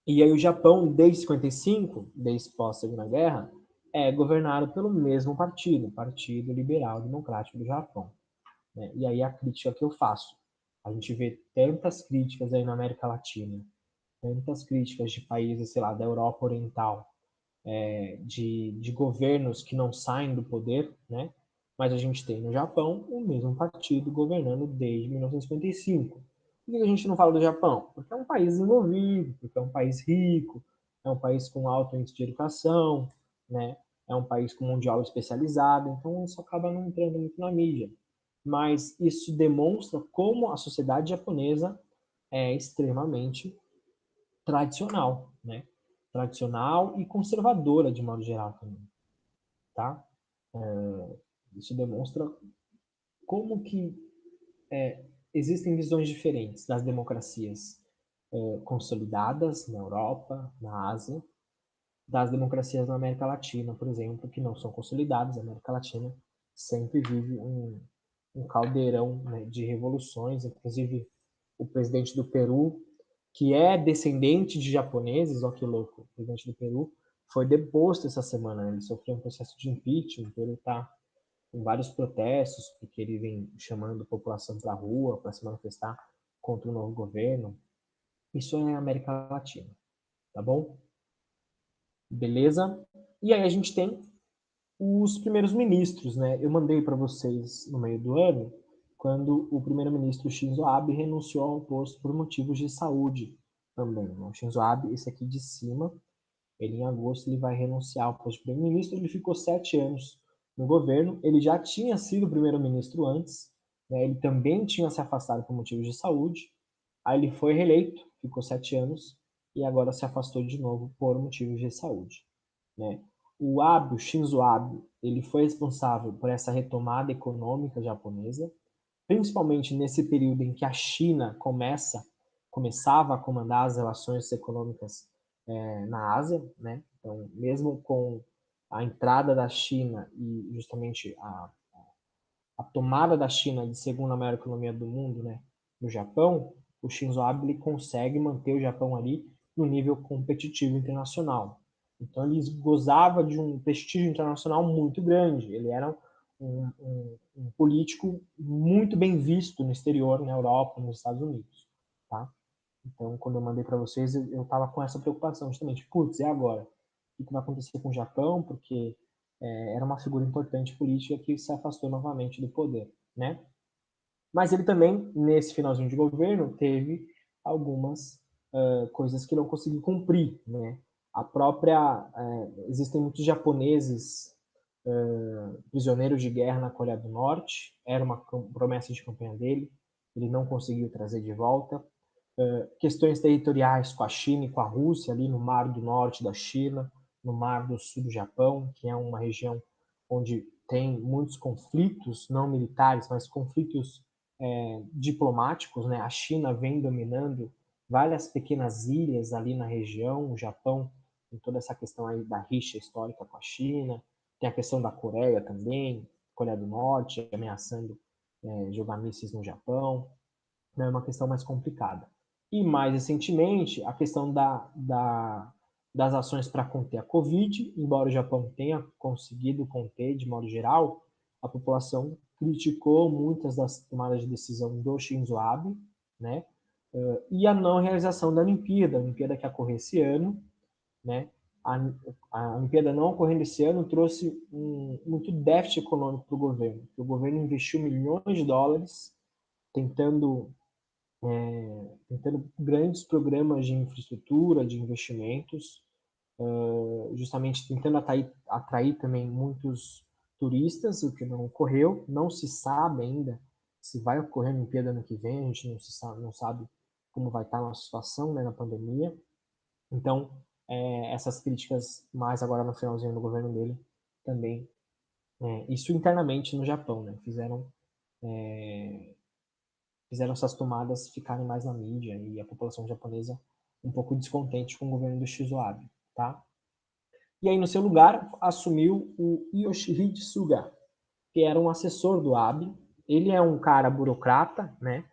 Speaker 1: E aí o Japão, desde 55, desde pós-Segunda Guerra, é governado pelo mesmo partido, o Partido Liberal Democrático do Japão, né? E aí a crítica que eu faço, a gente vê tantas críticas aí na América Latina, tantas críticas de países, sei lá, da Europa Oriental, de governos que não saem do poder, né? Mas a gente tem no Japão o mesmo partido governando desde 1955. Por que a gente não fala do Japão? Porque é um país desenvolvido, porque é um país rico, é um país com alto índice de educação, né? É um país com mão de obra especializada, então isso acaba não entrando muito na mídia. Mas isso demonstra como a sociedade japonesa é extremamente tradicional, né? Tradicional e conservadora de modo geral também, tá? Isso demonstra como que existem visões diferentes das democracias consolidadas na Europa, na Ásia, das democracias na América Latina, por exemplo, que não são consolidadas. A América Latina sempre vive um caldeirão, né, de revoluções, inclusive o presidente do Peru, que é descendente de japoneses, ó que louco, o presidente do Peru, foi deposto essa semana, né? Ele sofreu um processo de impeachment, o Peru está em vários protestos, porque ele vem chamando a população para a rua para se manifestar contra o novo governo. Isso é América Latina, tá bom? Beleza? E aí a gente tem os primeiros ministros, né? Eu mandei para vocês no meio do ano, quando o primeiro-ministro Shinzo Abe renunciou ao posto por motivos de saúde também. Né? O Shinzo Abe, esse aqui de cima, ele em agosto ele vai renunciar ao posto de primeiro-ministro. Ele ficou 7 anos no governo. Ele já tinha sido primeiro-ministro antes, né? Ele também tinha se afastado por motivos de saúde. Aí ele foi reeleito, ficou 7 anos e agora se afastou de novo por motivos de saúde, né? O Abe, o Shinzo Abe, ele foi responsável por essa retomada econômica japonesa, principalmente nesse período em que a China começava a comandar as relações econômicas na Ásia, né? Então, mesmo com a entrada da China e justamente a tomada da China de segunda maior economia do mundo, né, no Japão, o Shinzo Abe ele consegue manter o Japão ali no nível competitivo internacional. Então ele gozava de um prestígio internacional muito grande. Ele era um político muito bem visto no exterior, na Europa, nos Estados Unidos, tá? Então, quando eu mandei para vocês, eu estava com essa preocupação, justamente, putz, e agora? O que vai acontecer com o Japão? Porque era uma figura importante política que se afastou novamente do poder, né? Mas ele também, nesse finalzinho de governo, teve algumas coisas que não conseguiu cumprir, né? A própria... existem muitos japoneses prisioneiros de guerra na Coreia do Norte, era uma promessa de campanha dele, ele não conseguiu trazer de volta. Questões territoriais com a China e com a Rússia, ali no Mar do Norte da China, no Mar do Sul do Japão, que é uma região onde tem muitos conflitos, não militares, mas conflitos diplomáticos, né? A China vem dominando várias pequenas ilhas ali na região, o Japão tem toda essa questão aí da rixa histórica com a China, tem a questão da Coreia também, Coreia do Norte ameaçando jogar mísseis no Japão, né? É uma questão mais complicada. E mais recentemente, a questão das ações para conter a Covid, embora o Japão tenha conseguido conter de modo geral, a população criticou muitas das tomadas de decisão do Shinzo Abe, né? E a não realização da Olimpíada, a Olimpíada que ocorreu esse ano, né? A, a Olimpíada não ocorrendo esse ano trouxe muito déficit econômico para o governo. O governo investiu milhões de dólares tentando grandes programas de infraestrutura, de investimentos, justamente tentando atrair também muitos turistas, o que não ocorreu. Não se sabe ainda se vai ocorrer a Olimpíada ano que vem, a gente não sabe como vai estar a nossa situação, né, na pandemia. Então, essas críticas, mais agora no finalzinho do governo dele, também, isso internamente no Japão, né, fizeram fizeram essas tomadas ficarem mais na mídia e a população japonesa um pouco descontente com o governo do Shinzo Abe, tá? E aí, no seu lugar, assumiu o Yoshihide Suga, que era um assessor do Abe. Ele é um cara burocrata, né?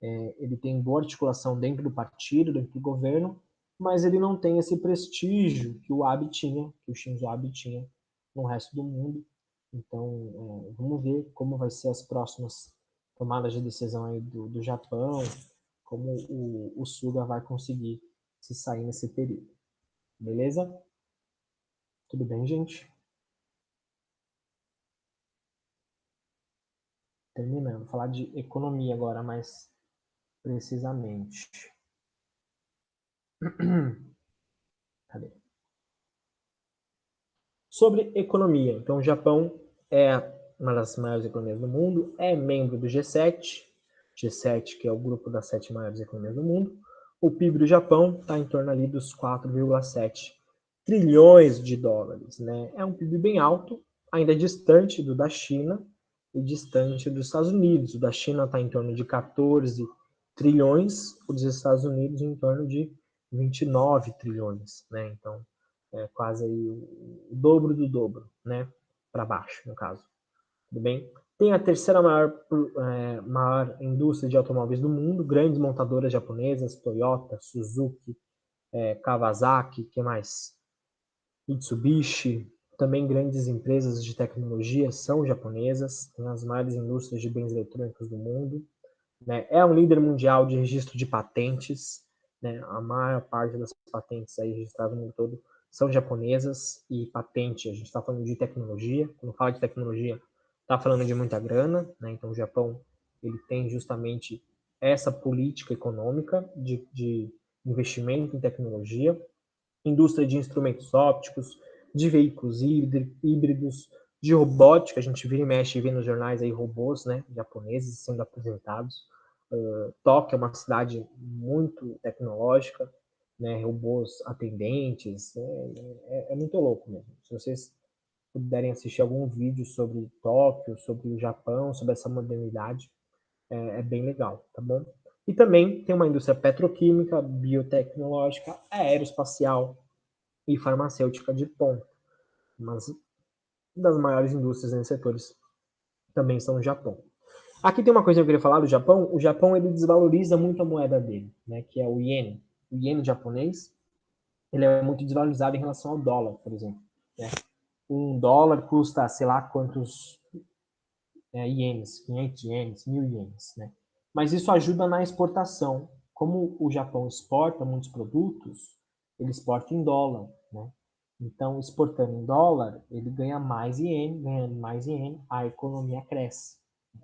Speaker 1: Ele tem boa articulação dentro do partido, dentro do governo, mas ele não tem esse prestígio que o Abe tinha, que o Shinzo Abe tinha no resto do mundo. Então, vamos ver como vai ser as próximas tomadas de decisão aí do Japão, como o Suga vai conseguir se sair nesse período. Beleza? Tudo bem, gente? Terminando. Vou falar de economia agora, mais precisamente. Cadê? Sobre economia. Então, o Japão é uma das maiores economias do mundo, é membro do G7, G7 que é o grupo das 7 maiores economias do mundo. O PIB do Japão está em torno ali dos 4,7 trilhões de dólares, né? É um PIB bem alto, ainda distante do da China e distante dos Estados Unidos. O da China está em torno de 14 trilhões, o dos Estados Unidos em torno de 29 trilhões, né? Então, quase aí o dobro do dobro, né? Para baixo, no caso. Tudo bem? Tem a terceira maior indústria de automóveis do mundo, grandes montadoras japonesas, Toyota, Suzuki, Kawasaki, que mais? Mitsubishi, também grandes empresas de tecnologia são japonesas, tem as maiores indústrias de bens eletrônicos do mundo, né? É um líder mundial de registro de patentes, né? A maior parte das patentes aí registradas no mundo todo são japonesas, e patente, a gente está falando de tecnologia. Quando fala de tecnologia, está falando de muita grana, né? Então o Japão ele tem justamente essa política econômica de investimento em tecnologia, indústria de instrumentos ópticos, de veículos híbridos, de robótica. A gente vira e mexe e vê nos jornais aí robôs, né, japoneses sendo apresentados. Tóquio é uma cidade muito tecnológica, né, robôs atendentes, é muito louco mesmo. Se vocês puderem assistir algum vídeo sobre Tóquio, sobre o Japão, sobre essa modernidade, é bem legal, tá bom? E também tem uma indústria petroquímica, biotecnológica, aeroespacial e farmacêutica de ponta. Mas das maiores indústrias nesses setores também estão no Japão. Aqui tem uma coisa que eu queria falar do Japão. O Japão ele desvaloriza muito a moeda dele, né, que é o iene. O iene japonês ele é muito desvalorizado em relação ao dólar, por exemplo. Né? Um dólar custa, sei lá quantos ienes, 500 ienes, 1000 ienes. Né? Mas isso ajuda na exportação. Como o Japão exporta muitos produtos, ele exporta em dólar. Né? Então, exportando em dólar, ele ganha mais iene, ganhando mais iene, a economia cresce.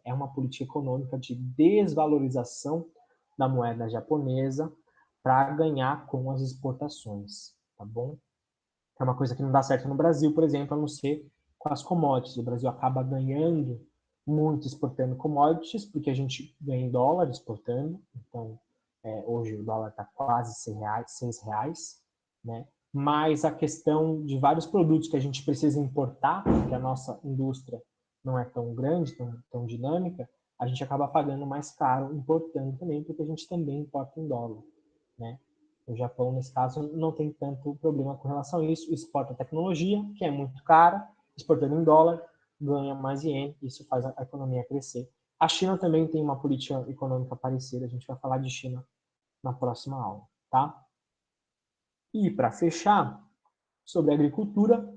Speaker 1: É uma política econômica de desvalorização da moeda japonesa para ganhar com as exportações, tá bom? É uma coisa que não dá certo no Brasil, por exemplo, a não ser com as commodities. O Brasil acaba ganhando muito exportando commodities, porque a gente ganha em dólar exportando. Então, hoje o dólar está quase R$ 6, né? Mas a questão de vários produtos que a gente precisa importar, porque a nossa indústria não é tão grande, tão dinâmica, a gente acaba pagando mais caro importando também, porque a gente também importa em dólar, né? O Japão, nesse caso, não tem tanto problema com relação a isso. Exporta tecnologia, que é muito cara, exportando em dólar, ganha mais iene, isso faz a economia crescer. A China também tem uma política econômica parecida, a gente vai falar de China na próxima aula, tá? E para fechar, sobre agricultura,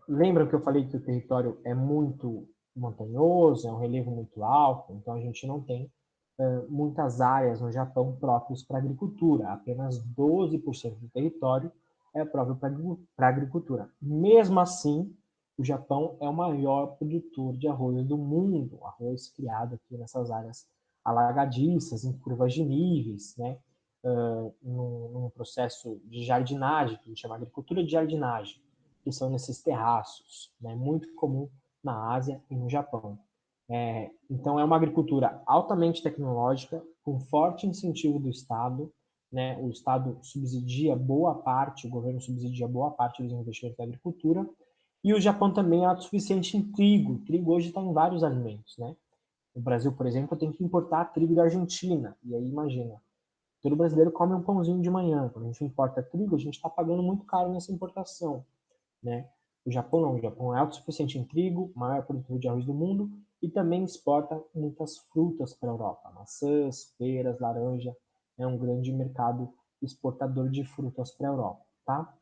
Speaker 1: lembram que eu falei que o território é muito montanhoso, é um relevo muito alto, então a gente não tem muitas áreas no Japão próprias para agricultura. Apenas 12% do território é próprio para agricultura. Mesmo assim, o Japão é o maior produtor de arroz do mundo, arroz criado aqui nessas áreas alagadiças, em curvas de níveis, né? Num processo de jardinagem, que a gente chama de agricultura de jardinagem, que são nesses terraços, né? Muito comum na Ásia e no Japão. Então, é uma agricultura altamente tecnológica, com forte incentivo do Estado, né? O Estado subsidia boa parte, o governo subsidia boa parte dos investimentos da agricultura, e o Japão também é autossuficiente em trigo. O trigo hoje está em vários alimentos, né? O Brasil, por exemplo, tem que importar trigo da Argentina. E aí, imagina, todo brasileiro come um pãozinho de manhã. Quando a gente importa trigo, a gente está pagando muito caro nessa importação, né? O Japão não. O Japão é autossuficiente em trigo, maior produtor de arroz do mundo, e também exporta muitas frutas para a Europa. Maçãs, peras, laranja. É um grande mercado exportador de frutas para a Europa, tá?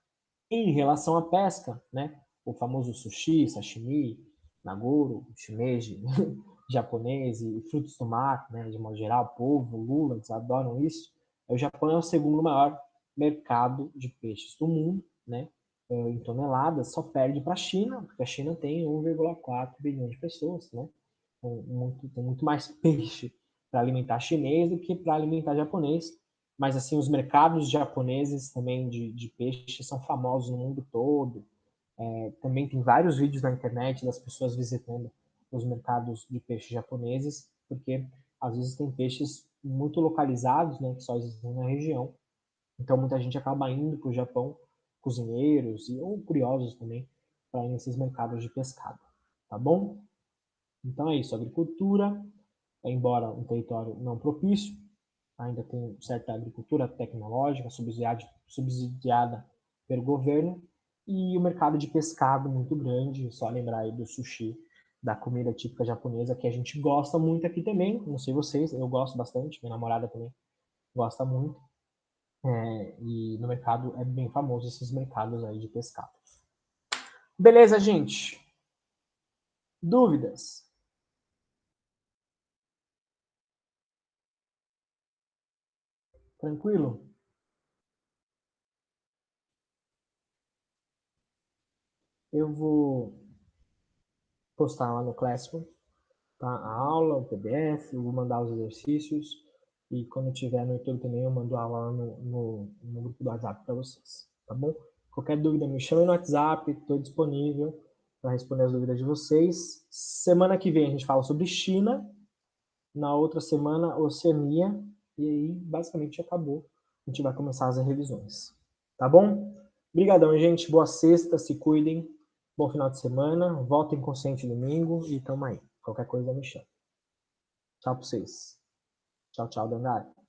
Speaker 1: Em relação à pesca, né? O famoso sushi, sashimi, nagoro, shimeji, japonês e frutos do mar, né? De modo geral, polvo, lula, eles adoram isso. O Japão é o segundo maior mercado de peixes do mundo, né? Em toneladas, só perde para a China, porque a China tem 1,4 bilhão de pessoas, né? Tem muito mais peixe para alimentar chinês do que para alimentar japonês. Mas assim, os mercados japoneses também de peixe são famosos no mundo todo. Também tem vários vídeos na internet das pessoas visitando os mercados de peixe japoneses, porque às vezes tem peixes muito localizados, né, que só existem na região. Então muita gente acaba indo para o Japão, cozinheiros ou curiosos também, para ir nesses mercados de pescado. Tá bom? Então é isso, agricultura, embora um território não propício, ainda tem certa agricultura tecnológica subsidiada pelo governo, e o mercado de pescado muito grande, só lembrar aí do sushi, da comida típica japonesa, que a gente gosta muito aqui também, não sei vocês, eu gosto bastante, minha namorada também gosta muito, e no mercado é bem famoso esses mercados aí de pescado. Beleza, gente? Dúvidas? Tranquilo? Eu vou postar lá no Classroom, tá? A aula, o PDF, eu vou mandar os exercícios e quando tiver no YouTube também eu mando a aula no grupo do WhatsApp para vocês, tá bom? Qualquer dúvida me chame no WhatsApp, estou disponível para responder as dúvidas de vocês. Semana que vem a gente fala sobre China, na outra semana Oceania e aí basicamente acabou. A gente vai começar as revisões, tá bom? Obrigadão, gente. Boa sexta, se cuidem. Bom final de semana. Voltem consciente domingo e tamo aí. Qualquer coisa me chama. Tchau pra vocês. Tchau, tchau, Dandara.